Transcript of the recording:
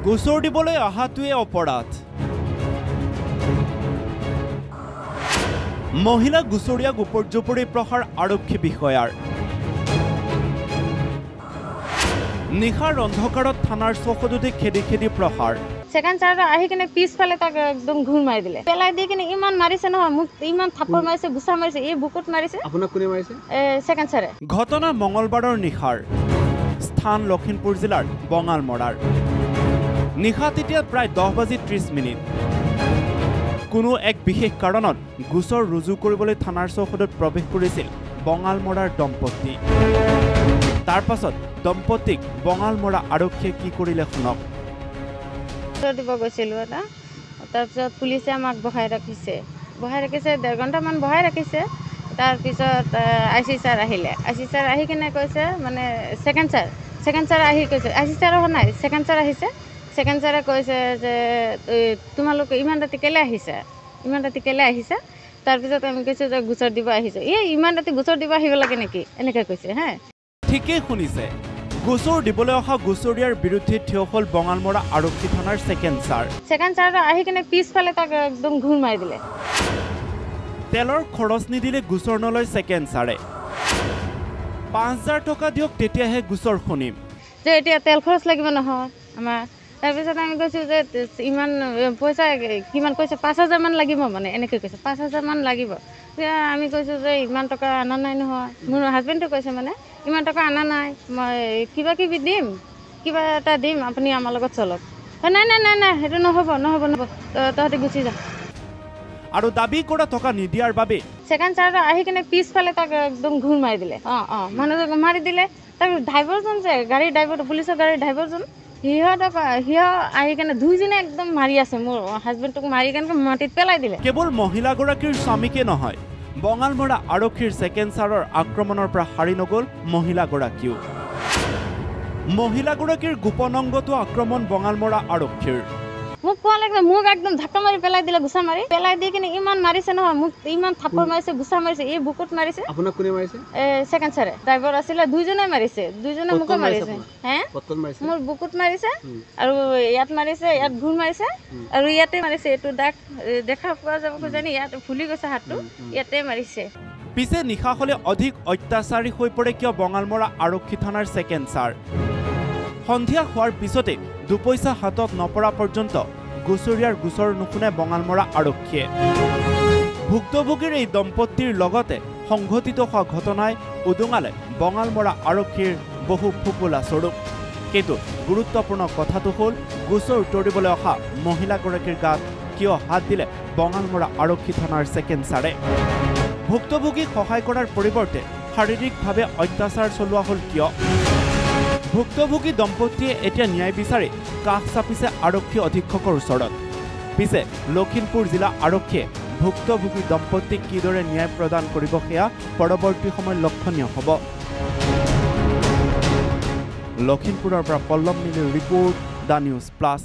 গোচৰ দিবলৈ অহাটোৱে অপৰাধ। মহিলা গোচৰীয়াক উপৰ্যুপৰি প্ৰহাৰ আৰক্ষী বিষয়াৰ। নিশাৰ অন্ধকাৰত থানাৰ চৌহদতে খেদি খেদি প্ৰহাৰ। সেকেন্ড চাৰ আহি কিনে পিছফালে তাক একদম ঘূৰ মাৰি দিলে, পেলাই দি কিনে ইমান মাৰিছে নহয়, মোক ইমান থাপৰ মাৰিছে, গুচা মাৰিছে, এই বুকুত মাৰিছে। আপোনাক কোনে মাৰিছে? সেকেন্ড চাৰে। ঘটনা মঙলবাৰৰ নিশাৰ, স্থান লখিমপুৰ জিলাৰ বঙালমৰাৰ। নিশা তেতিয়া প্ৰায় 10:30 কোনো এক বিশেষ কাৰণত গোচৰ ৰুজু কৰিবলৈ থানাৰ চৌহদত প্ৰৱেশ কৰিছিল বঙালমৰাৰ দম্পতি। তাৰ পাছত দম্পতিক বঙালমৰা আৰক্ষীয়ে কি কৰিলে শুনক। দিব গৈছিলোঁ এটা, তাৰপিছত পুলিচে আমাক বহাই ৰাখিছে 1.5 ঘণ্টামান বহাই ৰাখিছে। তাৰপিছত আইচি ছাৰ আহিলে, আইচি ছাৰ আহি কিনে কৈছে মানে সেকেন্ড ছাৰ আহি কৈছে, আইচি ছাৰ অহা নাই, সেকেন্ড ছাৰ আহিছে। সেকেন্ড ছাৰে কৈছে যে তোমালোক ইমান ৰাতি কেলে আহিছা, তাৰপিছত আমি কৈছোঁ যে গোচৰ দিব আহিছোঁ। ইমান ৰাতি গোচৰ দিব আহিব লাগে নেকি, এনেকৈ কৈছে। হা, ঠিকেই শুনিছে, গোচৰ দিবলৈ অহা গোচৰীয়াৰ বিৰুদ্ধে থিয় হ'ল বঙালমৰা আৰক্ষী থানাৰ সেকেন্ড ছাৰ আহি কিনে পিছফালে তাক একদম ঘূৰ মাৰি দিলে। তেলৰ খৰচ নিদিলে গোচৰ নলয় সেকেন্ড ছাৰে। 5,000 টকা দিয়ক, তেতিয়াহে গোচৰ শুনিম। যে এতিয়া তেল খৰচ লাগিব নহয় আমাৰ। তাৰপিছত আমি কৈছোঁ যে ইমান পইচা কিমান কৈছে, 5,000 মান লাগিব, মানে এনেকৈ কৈছে 5,000 মান লাগিব। আমি কৈছোঁ যে ইমান টকা অনা নাই নহয়, মোৰ হাজবেণ্ডে কৈছে মানে ইমান টকা অনা নাই, মই কিবা এটা দিম, আপুনি আমাৰ লগত চলক। নাই সেইটো নহ'ব, তহঁতে গুচি যা। আৰু দাবী কৰা টকা নিদিয়াৰ বাবে সেকেন্ড ছাৰ আহি কিনে পিছফালে তাক একদম ঘূৰ মাৰি দিলে। মানুহজনক মাৰি দিলে। তাৰ ড্ৰাইভাৰজন যে গাড়ীৰ ড্ৰাইভাৰ, পুলিচৰ গাড়ীৰ ড্ৰাইভাৰজন, সিহঁত আহি কেনে দুইজনে একদম মাৰি আছে, মোৰ হাজবেণ্ডটোক মাৰি কেনে মাটিত পেলাই দিলে। কেৱল মহিলাগৰাকীৰ স্বামীকে নহয়, বঙালমৰা আৰক্ষীৰ সেকেন্ড ছাৰৰ আক্ৰমণৰ পৰা সাৰি নগ'ল মহিলাগৰাকীও। মহিলাগৰাকীৰ গোপন অংগতো আক্ৰমণ বঙালমৰা আৰক্ষীৰ। মোক কোৱা লাগে, মোক একদম ধাক্কা মাৰি পেলাই দিলে, গুচা মাৰি পেলাই দি কিনে ইমান মাৰিছে নহয়, মোক ইমান থাপৰ মাৰিছে, গুচা মাৰিছে, এই বুকুত মাৰিছে। আপোনাক কোনে মাৰিছে? সেকেন্ড ছাৰে। ড্ৰাইভাৰ আছিলে, দুইজনে মাৰিছে, দুইজনে মোকো মাৰিছে। মোৰ বুকুত মাৰিছে, আৰু ইয়াত মাৰিছে, ইয়াত ঘূৰ মাৰিছে, আৰু ইয়াতে মাৰিছে। এইটো দাগ দেখা পোৱা যাব কিজানি, ইয়াতে ফুলি গৈছে হাতটো, ইয়াতে মাৰিছে। পিছে নিশা হ'লে অধিক অত্যাচাৰী হৈ পৰে কিয় বঙালমৰা আৰক্ষী থানাৰ সেকেন্ড ছাৰ? সন্ধিয়া হোৱাৰ পিছতে দুপইচা হাতত নপৰা পৰ্যন্ত গোচৰীয়াৰ গোচৰ নুশুনে বঙালমৰা আৰক্ষীয়ে। ভুক্তভোগীৰ এই দম্পতিৰ লগতে সংঘটিত হোৱা ঘটনাই উদঙালে বঙালমৰা আৰক্ষীৰ বহু ফুপুলা স্বৰূপ। কিন্তু গুৰুত্বপূৰ্ণ কথাটো হ'ল, গোচৰ তৰিবলৈ অহা মহিলাগৰাকীৰ গাত কিয় হাত দিলে বঙালমৰা আৰক্ষী থানাৰ সেকেন্ড ছাৰে? ভুক্তভোগীক সহায় কৰাৰ পৰিৱৰ্তে শাৰীৰিকভাৱে অত্যাচাৰ চলোৱা হ'ল কিয়? ভুক্তভোগী দম্পতিয়ে এতিয়া ন্যায় বিচাৰি কাষ চাপিছে আৰক্ষী অধীক্ষকৰ ওচৰত। পিছে লখিমপুৰ জিলা আৰক্ষীয়ে ভুক্তভোগী দম্পতিক কিদৰে ন্যায় প্ৰদান কৰিব, সেয়া পৰৱৰ্তী সময়ত লক্ষণীয় হ'ব। লখিমপুৰৰ পৰা পল্লৱ মিলিৰ ৰিপৰ্ট, দ্য নিউজ প্লাছ।